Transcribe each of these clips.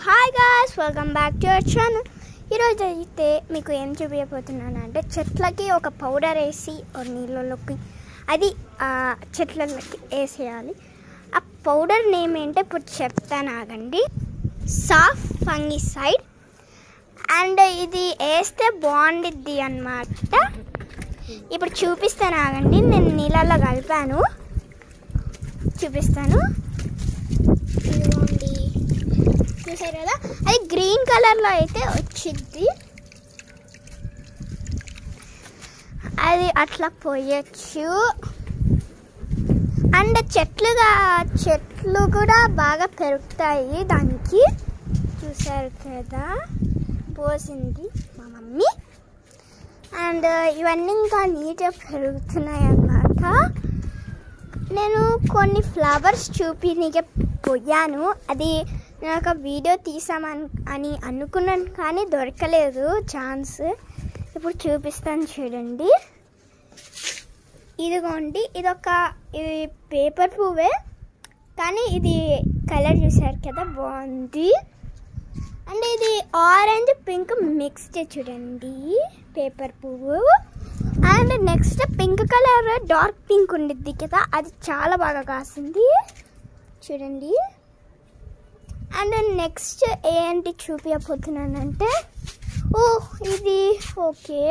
Hi guys, welcome back to our channel. ఈరోజు అయితే మీకు ఏం చూపించబోతున్నాను అంటే చెట్లకి ఒక పౌడర్ వేసి నీళ్ళలోకి అది చెట్లకి వేసేయాలి. ఆ పౌడర్ నేమ్ ఏంటో ఇప్పుడు చెప్తాను, ఆగండి. సాఫ్ ఫంగిసైడ్. అండ్ ఇది వేస్తే బాగుండిద్ది అన్నమాట. ఇప్పుడు చూపిస్తాను, ఆగండి. నేను నీళ్ళల్లో కలిపాను, చూపిస్తాను. ఇదిగోండి, చూసారు కదా, అది గ్రీన్ కలర్లో అయితే వచ్చింది. అది అట్లా పోయచ్చు. అండ్ చెట్లు కూడా బాగా పెరుగుతాయి దానికి. చూసారు కదా, పోసింది మా మమ్మీ. అండ్ ఇవన్నీ ఇంకా నీట్గా పెరుగుతున్నాయి అన్నమాట. నేను కొన్ని ఫ్లవర్స్ చూపినీకే పోయాను. అది నేను ఒక వీడియో తీసామని అనుకున్నాను, కానీ దొరకలేదు ఛాన్స్. ఇప్పుడు చూపిస్తాను, చూడండి. ఇదిగోండి, ఇది పేపర్ పువ్వే, కానీ ఇది కలర్ చూసారు కదా, బాగుంది. అండ్ ఇది ఆరెంజ్ పింక్ మిక్స్డ్, చూడండి, పేపర్ పువ్వు. And next pink colour, dark pink ఉండిద్ది కదా, అది చాలా బాగా కాసింది, చూడండి. అండ్ నెక్స్ట్ ఏంటి చూపించబోతున్నానంటే, ఇది ఓకే.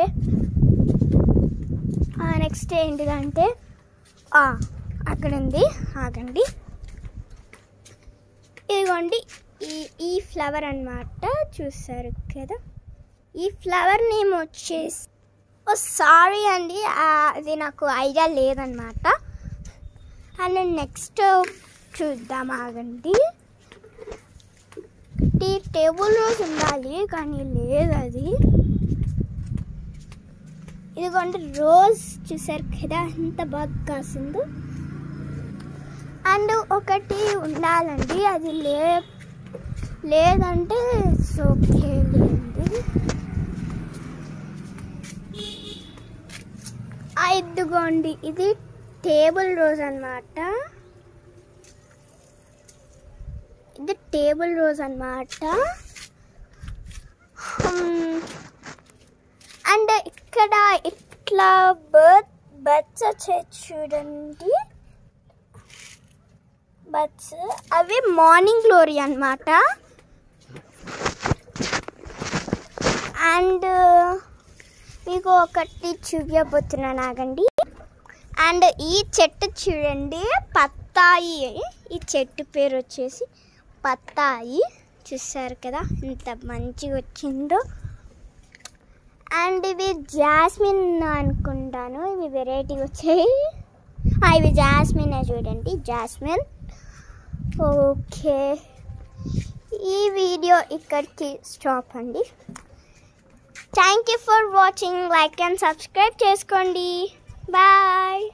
నెక్స్ట్ ఏంటిదంటే అక్కడ ఉంది, ఆగండి. ఇదిగోండి, ఈ ఫ్లవర్ అన్నమాట, చూసారు కదా. ఈ ఫ్లవర్ నేమ్ వచ్చేసి సారీ అండి, అది నాకు ఐడియా లేదన్నమాట. అండ్ నెక్స్ట్ చూద్దాం, ఆగండి. టేబుల్ రోజ్ ఉండాలి, కానీ లేదు అది. ఇదిగోండి రోజ్, చూసారు కదా ఎంత బాగా కాసిందో. అండ్ ఒకటి ఉండాలండి, అది లేదంటే ఓకే లేదండి. ఇదిగోండి, ఇది టేబుల్ రోజ్ అన్నమాట. ఇది టేబుల్ రోజ్ అన్నమాట. అండ్ ఇక్కడ ఇట్లా బర్డ్స్ వచ్చాయి, చూడండి, బర్డ్స్. అవి మార్నింగ్ గ్లోరీ అన్నమాట. అండ్ మీకు ఒకటి చూపించబోతున్నాను, ఆగండి. అండ్ ఈ చెట్టు చూడండి, బత్తాయి. ఈ చెట్టు పేరు వచ్చేసి బత్తాయి, చూసారు కదా ఎంత మంచిగా వచ్చిందో. అండ్ ఇవి జాస్మిన్ అనుకుంటాను, ఇవి వెరైటీ వచ్చాయి. ఇవి జాస్మిన్, చూడండి, జాస్మిన్. ఓకే, ఈ వీడియో ఇక్కడికి స్టాప్ అండి. Thank you for watching. Like and subscribe చేసుకోండి. బాయ్.